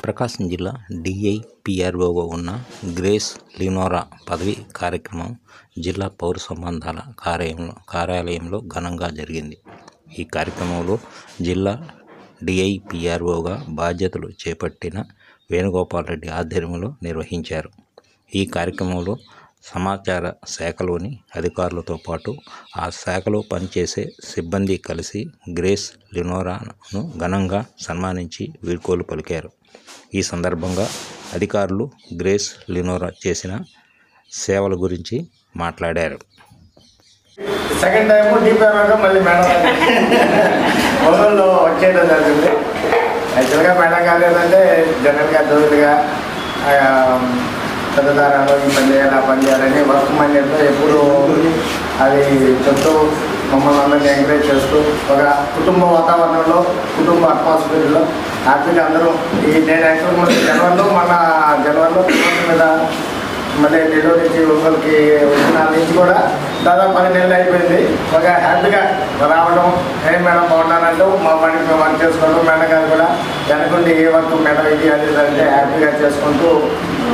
ప్రకాశం జిల్లా డిఐపిఆర్ఓగా ఉన్న గ్రేస్ లినోరా పదవీ కార్యక్రమం జిల్లా పౌర సంబంధాల కార్యాలయంలో ఘనంగా జరిగింది. ఈ కార్యక్రమంలో జిల్లా డిఐపిఆర్ఓగా బాధ్యతలు చేపట్టిన వేణుగోపాల్ రెడ్డి ఆధ్వర్యంలో నిర్వహించారు. ఈ కార్యక్రమంలో సమాచార శాఖలోని అధికారులతో పాటు ఆ శాఖలో పనిచేసే సిబ్బంది కలిసి గ్రేస్ లినోరాను ఘనంగా సన్మానించి వీడ్కోలు పలికారు. ఈ సందర్భంగా అధికారులు గ్రేస్ లినోరా చేసిన సేవల గురించి మాట్లాడారు. సెకండ్ టైం డిపిఆర్ఓగా మళ్ళీ మేడం మొదల్లో వచ్చేయడం జరిగింది. యాక్చువల్గా మేడం గారు ఏంటంటే జనరల్గా జోరుగా పెద్దదారాలు ఈ పని చేయాలి ఆ పని చేయాలని వర్క్ మైండ్తో ఎప్పుడు అది చెప్తూ మమ్మల్ని అందరినీ ఎంకరేజ్ చేస్తూ ఒక కుటుంబ వాతావరణంలో కుటుంబ అట్మాస్ఫియర్లో హ్యాపీగా అందరూ నేను యాక్చువల్గా జనవరిలో మీద మళ్ళీ నెల్లూరు నుంచి ఒంగోలుకి వచ్చిన నుంచి కూడా దాదాపు 10 నెలలు అయిపోయింది. ఒక హ్యాపీగా రావడం, ఏం మేడం బాగున్నానంటూ మా పనికి మేము వర్క్ చేసుకోవడం, మేడం గారు కూడా అనుకుంటే ఏ వర్క్ మేడం ఇది అది అంటే హ్యాపీగా చేసుకుంటూ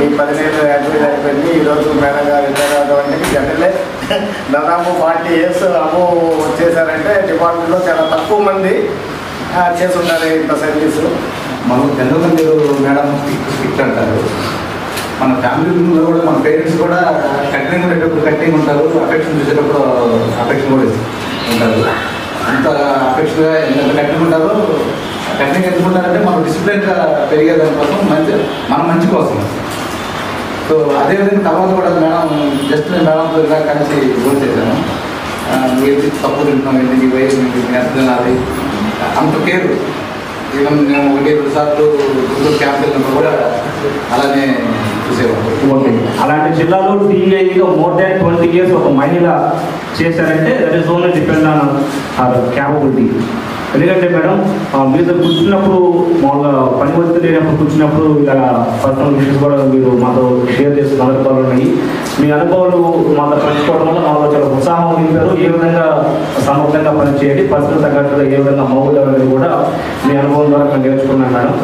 ఈ 10 నెలలు హ్యాపీగా అయిపోయింది. ఈరోజు మేడం గారు ఇద్దరు జనరలే దాదాపు 40 years అబో వచ్చేసారంటే డిపార్ట్మెంట్లో చాలా తక్కువ మంది చేస్తున్నారు ఇంత సర్వీసు. మనం జనరల్గా మీరు మేడం స్ట్రిక్ట్ అంటారు. మన ఫ్యామిలీలో కూడా మన పేరెంట్స్ కూడా కట్టింగ్ ఉండేటప్పుడు కట్టింగ్ ఉంటారు, అఫెక్షన్ చూసేటప్పుడు అఫెక్షన్ కూడా ఉంటారు. అంత అఫెక్షన్గా ఎంత కట్టింగ్ ఉంటారో కట్టింగ్ ఎందుకుంటారంటే మనం డిసిప్లిన్గా పెరిగే దానికోసం మన మంచి కోసం. సో అదేవిధంగా తర్వాత కూడా మేడం జస్ట్ నేను మేడంతో ఇలా కలిసి ఫోన్ చేశాను. ఏది తప్పు తింటున్నాం, ఏంటి నీ వయసు మీకు ఎంత తినాలి అంత కేర్. ఈవెన్ మేము 1-2 సార్లు గుంటూరు క్యాంప్ వెళ్ళినప్పుడు కూడా అలానే చూసేవాళ్ళు. ఓకే, అలాంటి జిల్లాలో డిఐగా మోర్ దాన్ 20 years ఒక మహిళ చేశారంటే that is only depend on capability. ఎందుకంటే మేడం మీతో కూర్చున్నప్పుడు మామూలుగా పని ఒత్తిడి లేనప్పుడు కూర్చున్నప్పుడు ఇలా పర్సనల్ ఇష్యూస్ కూడా మీరు మాతో షేర్ చేస్తున్న అనుభవాలు ఉన్నాయి. మీ అనుభవాలు మాతో పంచుకోవడం వల్ల మాలో చాలా ఉత్సాహం నింపారు. ఏ విధంగా సమర్థంగా పనిచేయండి, పరిస్థితులు తగ్గట్టుగా ఏ విధంగా మౌగులనేది కూడా మీ అనుభవం ద్వారా నేను నేర్చుకున్నాను మేడం.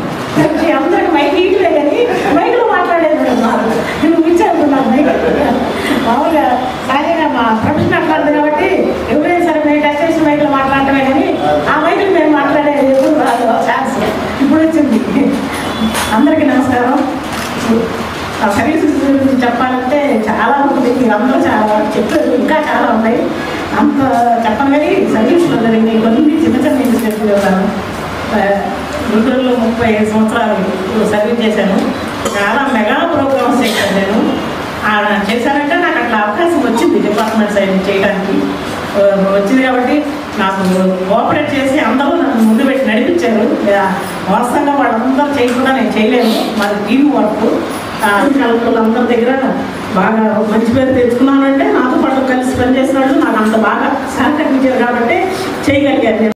మామూలుగా సహజంగా మా ప్రొఫెషన్ అట్లాంటిది కాబట్టి ఎవరైనా సరే మేము టచ్ చేసిన మైకులు మాట్లాడటమే కానీ ఆ మైకులు మేము మాట్లాడేది ఎప్పుడు రాదు ఛాన్స్ ఇప్పుడు వచ్చింది. అందరికీ నమస్కారం. ఆ సర్వీసెస్ గురించి చెప్పాలంటే చాలా ఉంటుంది, మీరు అందరూ చాలా చెప్పారు, ఇంకా చాలా ఉన్నాయి. అంత చెప్పను కానీ సర్వీస్లో జరిగినాయి కొన్ని చిన్న చిన్న ఇన్సిడెంట్స్ చెప్తాను. గుంటూరులో 35 సంవత్సరాలు సర్వీస్ చేశాను. చాలా మెగా ప్రోగ్రామ్స్ చేశాను నేను. చేశానంటే నాకు అట్లా అవకాశం వచ్చింది డిపార్ట్మెంట్ సైడ్ చేయడానికి వచ్చింది కాబట్టి నాకు కోఆపరేట్ చేసి అందరూ నన్ను ముందు పెట్టి నడిపించారు. వాస్తవంగా వాళ్ళందరూ చేయకుండా నేను చేయలేను. మాది టీమ్ వర్క్. కలెక్టర్లందరి దగ్గర బాగా మంచి పేరు తెచ్చుకున్నానంటే నాతో పాటు కలిసి పనిచేసిన వాళ్ళు నాకు అంత బాగా సహకరించారు కాబట్టి చేయగలిగాను.